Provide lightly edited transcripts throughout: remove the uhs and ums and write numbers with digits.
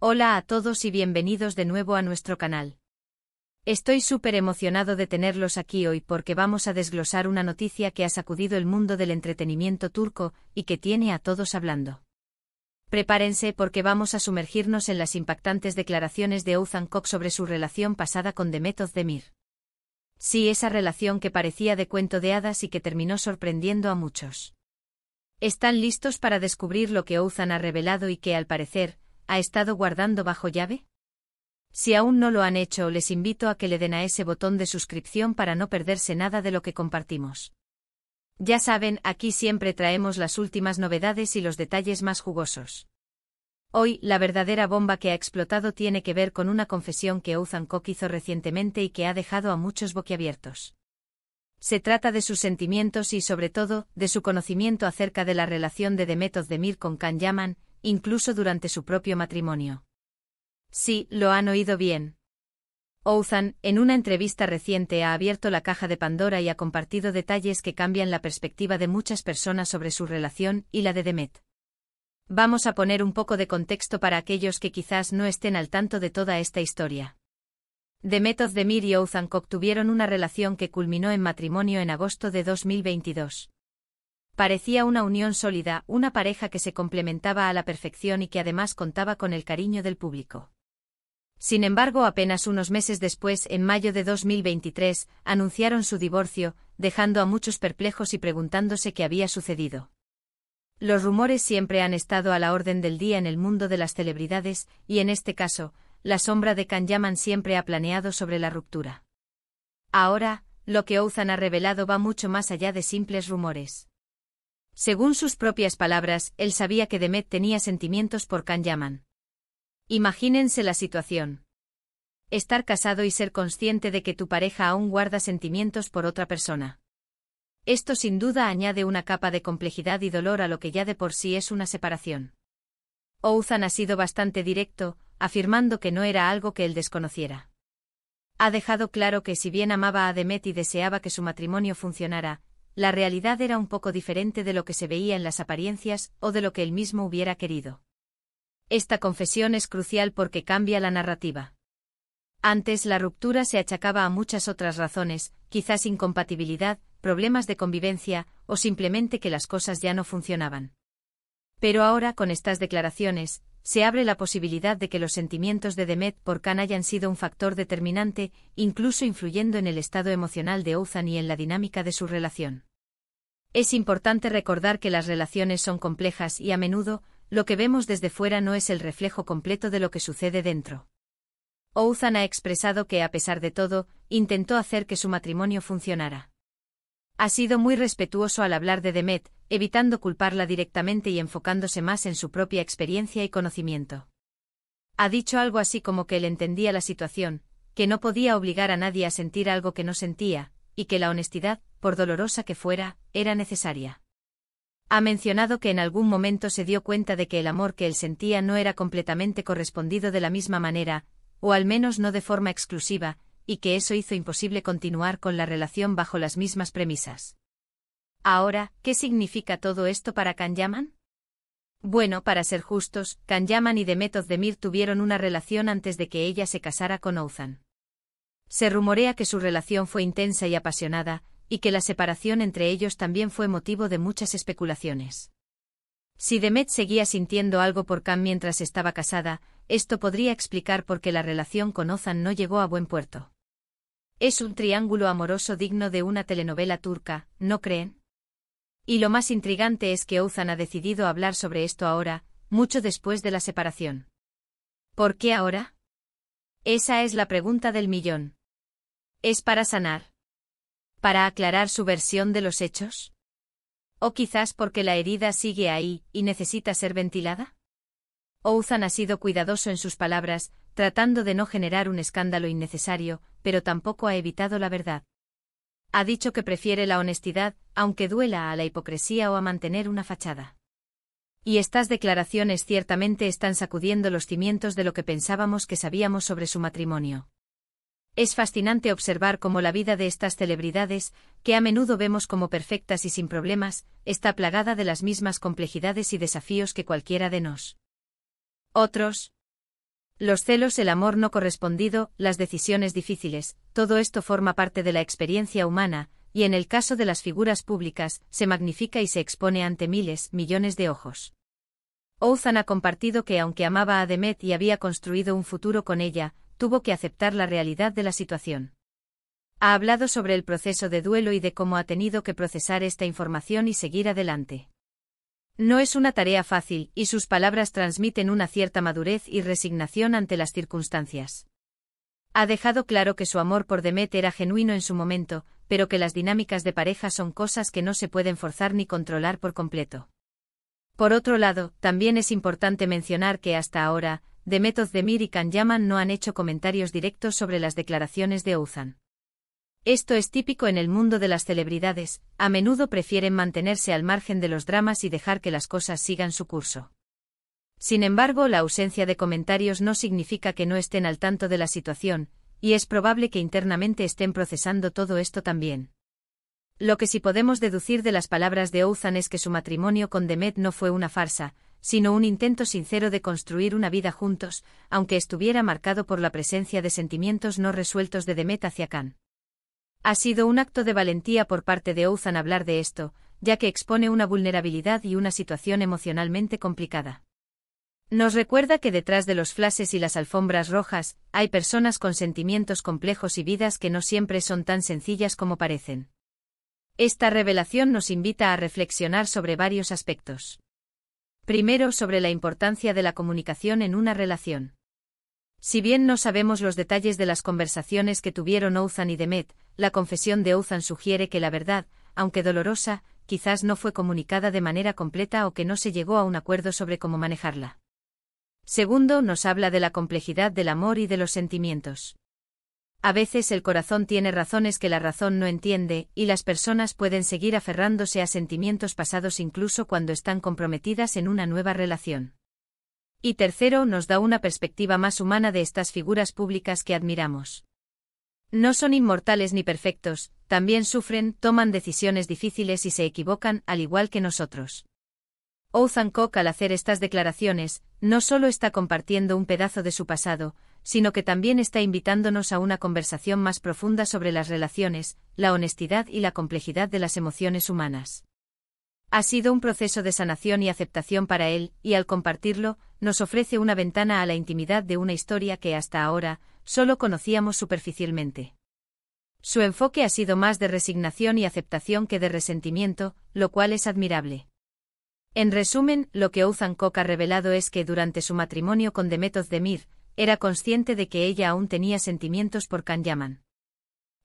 Hola a todos y bienvenidos de nuevo a nuestro canal. Estoy súper emocionado de tenerlos aquí hoy porque vamos a desglosar una noticia que ha sacudido el mundo del entretenimiento turco y que tiene a todos hablando. Prepárense porque vamos a sumergirnos en las impactantes declaraciones de Oğuzhan Koç sobre su relación pasada con Demet Özdemir. Sí, esa relación que parecía de cuento de hadas y que terminó sorprendiendo a muchos. ¿Están listos para descubrir lo que Oğuzhan ha revelado y que, al parecer, ha estado guardando bajo llave? Si aún no lo han hecho, les invito a que le den a ese botón de suscripción para no perderse nada de lo que compartimos. Ya saben, aquí siempre traemos las últimas novedades y los detalles más jugosos. Hoy, la verdadera bomba que ha explotado tiene que ver con una confesión que Oğuzhan Koç hizo recientemente y que ha dejado a muchos boquiabiertos. Se trata de sus sentimientos y, sobre todo, de su conocimiento acerca de la relación de Demet Özdemir con Can Yaman, incluso durante su propio matrimonio. Sí, lo han oído bien. Oğuzhan, en una entrevista reciente, ha abierto la caja de Pandora y ha compartido detalles que cambian la perspectiva de muchas personas sobre su relación y la de Demet. Vamos a poner un poco de contexto para aquellos que quizás no estén al tanto de toda esta historia. Demet Özdemir y Oğuzhan Koç tuvieron una relación que culminó en matrimonio en agosto de 2022. Parecía una unión sólida, una pareja que se complementaba a la perfección y que además contaba con el cariño del público. Sin embargo, apenas unos meses después, en mayo de 2023, anunciaron su divorcio, dejando a muchos perplejos y preguntándose qué había sucedido. Los rumores siempre han estado a la orden del día en el mundo de las celebridades, y en este caso, la sombra de Can Yaman siempre ha planeado sobre la ruptura. Ahora, lo que Oğuzhan ha revelado va mucho más allá de simples rumores. Según sus propias palabras, él sabía que Demet tenía sentimientos por Can Yaman. Imagínense la situación. Estar casado y ser consciente de que tu pareja aún guarda sentimientos por otra persona. Esto sin duda añade una capa de complejidad y dolor a lo que ya de por sí es una separación. Oğuzhan ha sido bastante directo, afirmando que no era algo que él desconociera. Ha dejado claro que si bien amaba a Demet y deseaba que su matrimonio funcionara, la realidad era un poco diferente de lo que se veía en las apariencias o de lo que él mismo hubiera querido. Esta confesión es crucial porque cambia la narrativa. Antes la ruptura se achacaba a muchas otras razones, quizás incompatibilidad, problemas de convivencia, o simplemente que las cosas ya no funcionaban. Pero ahora, con estas declaraciones, se abre la posibilidad de que los sentimientos de Demet por Can hayan sido un factor determinante, incluso influyendo en el estado emocional de Oğuzhan y en la dinámica de su relación. Es importante recordar que las relaciones son complejas y a menudo, lo que vemos desde fuera no es el reflejo completo de lo que sucede dentro. Oğuzhan ha expresado que, a pesar de todo, intentó hacer que su matrimonio funcionara. Ha sido muy respetuoso al hablar de Demet, evitando culparla directamente y enfocándose más en su propia experiencia y conocimiento. Ha dicho algo así como que él entendía la situación, que no podía obligar a nadie a sentir algo que no sentía, y que la honestidad, por dolorosa que fuera, era necesaria. Ha mencionado que en algún momento se dio cuenta de que el amor que él sentía no era completamente correspondido de la misma manera, o al menos no de forma exclusiva, y que eso hizo imposible continuar con la relación bajo las mismas premisas. Ahora, ¿qué significa todo esto para Can Yaman? Bueno, para ser justos, Can Yaman y Demet Özdemir tuvieron una relación antes de que ella se casara con Oğuzhan. Se rumorea que su relación fue intensa y apasionada, y que la separación entre ellos también fue motivo de muchas especulaciones. Si Demet seguía sintiendo algo por Can mientras estaba casada, esto podría explicar por qué la relación con Oğuzhan no llegó a buen puerto. Es un triángulo amoroso digno de una telenovela turca, ¿no creen? Y lo más intrigante es que Oğuzhan ha decidido hablar sobre esto ahora, mucho después de la separación. ¿Por qué ahora? Esa es la pregunta del millón. ¿Es para sanar? ¿Para aclarar su versión de los hechos? ¿O quizás porque la herida sigue ahí y necesita ser ventilada? Oğuzhan ha sido cuidadoso en sus palabras, tratando de no generar un escándalo innecesario, pero tampoco ha evitado la verdad. Ha dicho que prefiere la honestidad, aunque duela, a la hipocresía o a mantener una fachada. Y estas declaraciones ciertamente están sacudiendo los cimientos de lo que pensábamos que sabíamos sobre su matrimonio. Es fascinante observar cómo la vida de estas celebridades, que a menudo vemos como perfectas y sin problemas, está plagada de las mismas complejidades y desafíos que cualquiera de nosotros. Los celos, el amor no correspondido, las decisiones difíciles, todo esto forma parte de la experiencia humana, y en el caso de las figuras públicas, se magnifica y se expone ante miles, millones de ojos. Othan ha compartido que aunque amaba a Demet y había construido un futuro con ella, tuvo que aceptar la realidad de la situación. Ha hablado sobre el proceso de duelo y de cómo ha tenido que procesar esta información y seguir adelante. No es una tarea fácil, y sus palabras transmiten una cierta madurez y resignación ante las circunstancias. Ha dejado claro que su amor por Demet era genuino en su momento, pero que las dinámicas de pareja son cosas que no se pueden forzar ni controlar por completo. Por otro lado, también es importante mencionar que hasta ahora, Demet Özdemir y Can Yaman no han hecho comentarios directos sobre las declaraciones de Othan. Esto es típico en el mundo de las celebridades, a menudo prefieren mantenerse al margen de los dramas y dejar que las cosas sigan su curso. Sin embargo, la ausencia de comentarios no significa que no estén al tanto de la situación, y es probable que internamente estén procesando todo esto también. Lo que sí podemos deducir de las palabras de Othan es que su matrimonio con Demet no fue una farsa, sino un intento sincero de construir una vida juntos, aunque estuviera marcado por la presencia de sentimientos no resueltos de Demet hacia Can. Ha sido un acto de valentía por parte de Othan hablar de esto, ya que expone una vulnerabilidad y una situación emocionalmente complicada. Nos recuerda que detrás de los flashes y las alfombras rojas, hay personas con sentimientos complejos y vidas que no siempre son tan sencillas como parecen. Esta revelación nos invita a reflexionar sobre varios aspectos. Primero, sobre la importancia de la comunicación en una relación. Si bien no sabemos los detalles de las conversaciones que tuvieron Othan y Demet, la confesión de Othan sugiere que la verdad, aunque dolorosa, quizás no fue comunicada de manera completa o que no se llegó a un acuerdo sobre cómo manejarla. Segundo, nos habla de la complejidad del amor y de los sentimientos. A veces el corazón tiene razones que la razón no entiende, y las personas pueden seguir aferrándose a sentimientos pasados incluso cuando están comprometidas en una nueva relación. Y tercero, nos da una perspectiva más humana de estas figuras públicas que admiramos. No son inmortales ni perfectos, también sufren, toman decisiones difíciles y se equivocan, al igual que nosotros. Othan Koch, al hacer estas declaraciones, no solo está compartiendo un pedazo de su pasado, sino que también está invitándonos a una conversación más profunda sobre las relaciones, la honestidad y la complejidad de las emociones humanas. Ha sido un proceso de sanación y aceptación para él, y al compartirlo, nos ofrece una ventana a la intimidad de una historia que hasta ahora, solo conocíamos superficialmente. Su enfoque ha sido más de resignación y aceptación que de resentimiento, lo cual es admirable. En resumen, lo que Othan Koch ha revelado es que durante su matrimonio con Demet Özdemir, era consciente de que ella aún tenía sentimientos por Can Yaman.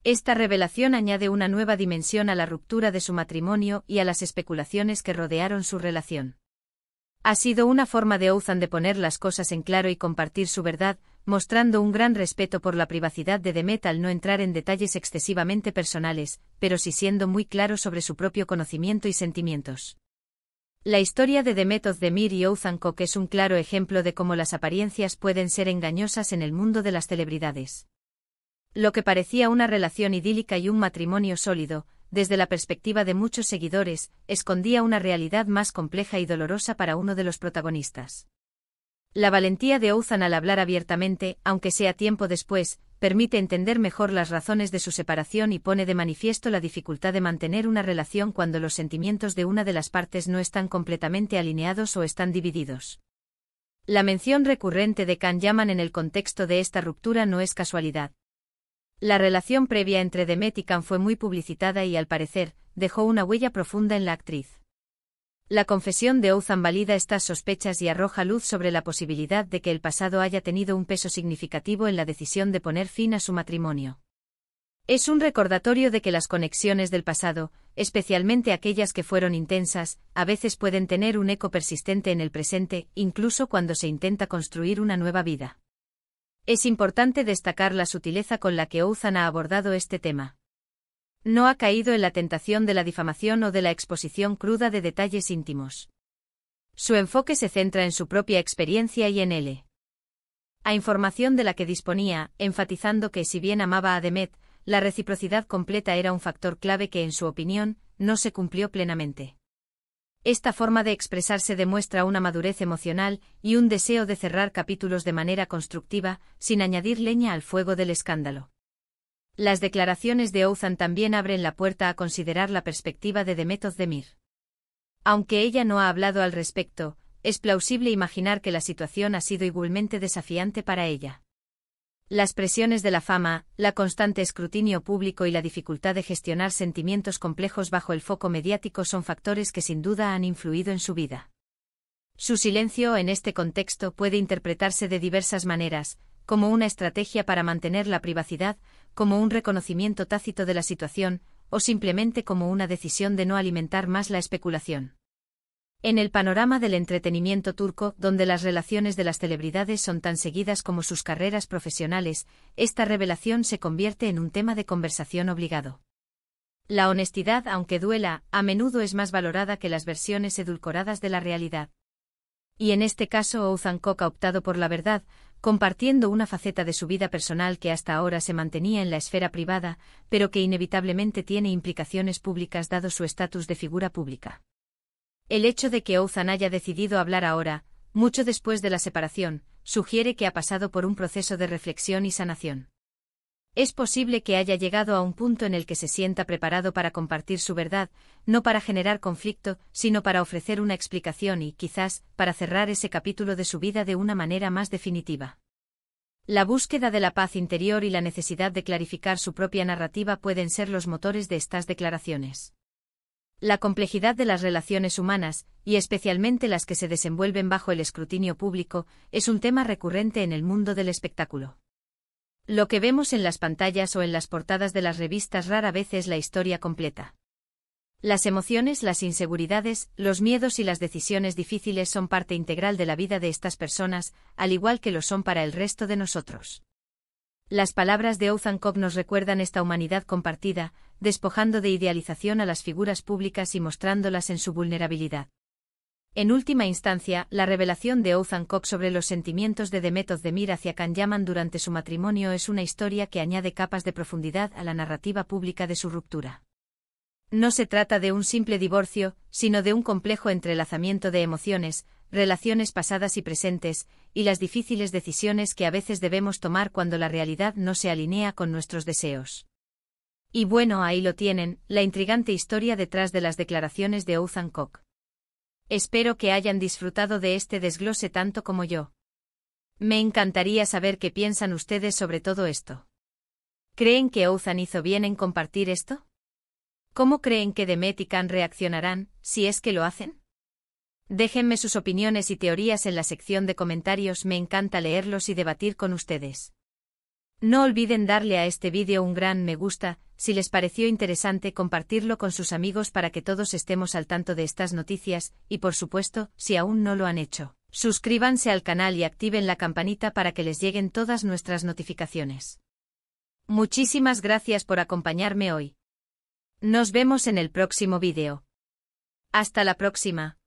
Esta revelación añade una nueva dimensión a la ruptura de su matrimonio y a las especulaciones que rodearon su relación. Ha sido una forma de Othan de poner las cosas en claro y compartir su verdad, mostrando un gran respeto por la privacidad de Demet al no entrar en detalles excesivamente personales, pero sí siendo muy claro sobre su propio conocimiento y sentimientos. La historia de Demet Özdemir y Othan Koch es un claro ejemplo de cómo las apariencias pueden ser engañosas en el mundo de las celebridades. Lo que parecía una relación idílica y un matrimonio sólido, desde la perspectiva de muchos seguidores, escondía una realidad más compleja y dolorosa para uno de los protagonistas. La valentía de Othan al hablar abiertamente, aunque sea tiempo después, permite entender mejor las razones de su separación y pone de manifiesto la dificultad de mantener una relación cuando los sentimientos de una de las partes no están completamente alineados o están divididos. La mención recurrente de Can Yaman en el contexto de esta ruptura no es casualidad. La relación previa entre Demet y Can fue muy publicitada y, al parecer, dejó una huella profunda en la actriz. La confesión de Othan valida estas sospechas y arroja luz sobre la posibilidad de que el pasado haya tenido un peso significativo en la decisión de poner fin a su matrimonio. Es un recordatorio de que las conexiones del pasado, especialmente aquellas que fueron intensas, a veces pueden tener un eco persistente en el presente, incluso cuando se intenta construir una nueva vida. Es importante destacar la sutileza con la que Othan ha abordado este tema. No ha caído en la tentación de la difamación o de la exposición cruda de detalles íntimos. Su enfoque se centra en su propia experiencia y en la información de la que disponía, enfatizando que si bien amaba a Demet, la reciprocidad completa era un factor clave que, en su opinión, no se cumplió plenamente. Esta forma de expresarse demuestra una madurez emocional y un deseo de cerrar capítulos de manera constructiva, sin añadir leña al fuego del escándalo. Las declaraciones de Oğuzhan también abren la puerta a considerar la perspectiva de Demet Özdemir. Aunque ella no ha hablado al respecto, es plausible imaginar que la situación ha sido igualmente desafiante para ella. Las presiones de la fama, la constante escrutinio público y la dificultad de gestionar sentimientos complejos bajo el foco mediático son factores que sin duda han influido en su vida. Su silencio en este contexto puede interpretarse de diversas maneras, como una estrategia para mantener la privacidad, como un reconocimiento tácito de la situación, o simplemente como una decisión de no alimentar más la especulación. En el panorama del entretenimiento turco, donde las relaciones de las celebridades son tan seguidas como sus carreras profesionales, esta revelación se convierte en un tema de conversación obligado. La honestidad, aunque duela, a menudo es más valorada que las versiones edulcoradas de la realidad. Y en este caso Oğuzhan Koç ha optado por la verdad, compartiendo una faceta de su vida personal que hasta ahora se mantenía en la esfera privada, pero que inevitablemente tiene implicaciones públicas dado su estatus de figura pública. El hecho de que Oğuzhan haya decidido hablar ahora, mucho después de la separación, sugiere que ha pasado por un proceso de reflexión y sanación. Es posible que haya llegado a un punto en el que se sienta preparado para compartir su verdad, no para generar conflicto, sino para ofrecer una explicación y, quizás, para cerrar ese capítulo de su vida de una manera más definitiva. La búsqueda de la paz interior y la necesidad de clarificar su propia narrativa pueden ser los motores de estas declaraciones. La complejidad de las relaciones humanas, y especialmente las que se desenvuelven bajo el escrutinio público, es un tema recurrente en el mundo del espectáculo. Lo que vemos en las pantallas o en las portadas de las revistas rara vez es la historia completa. Las emociones, las inseguridades, los miedos y las decisiones difíciles son parte integral de la vida de estas personas, al igual que lo son para el resto de nosotros. Las palabras de Oğuzhan Koç nos recuerdan esta humanidad compartida, despojando de idealización a las figuras públicas y mostrándolas en su vulnerabilidad. En última instancia, la revelación de Oğuzhan Koç sobre los sentimientos de Demet Özdemir hacia Can Yaman durante su matrimonio es una historia que añade capas de profundidad a la narrativa pública de su ruptura. No se trata de un simple divorcio, sino de un complejo entrelazamiento de emociones, relaciones pasadas y presentes, y las difíciles decisiones que a veces debemos tomar cuando la realidad no se alinea con nuestros deseos. Y bueno, ahí lo tienen, la intrigante historia detrás de las declaraciones de Oğuzhan Koç. Espero que hayan disfrutado de este desglose tanto como yo. Me encantaría saber qué piensan ustedes sobre todo esto. ¿Creen que Oğuzhan hizo bien en compartir esto? ¿Cómo creen que Demet y Can reaccionarán, si es que lo hacen? Déjenme sus opiniones y teorías en la sección de comentarios, me encanta leerlos y debatir con ustedes. No olviden darle a este vídeo un gran me gusta, si les pareció interesante compartirlo con sus amigos para que todos estemos al tanto de estas noticias, y por supuesto, si aún no lo han hecho, suscríbanse al canal y activen la campanita para que les lleguen todas nuestras notificaciones. Muchísimas gracias por acompañarme hoy. Nos vemos en el próximo vídeo. Hasta la próxima.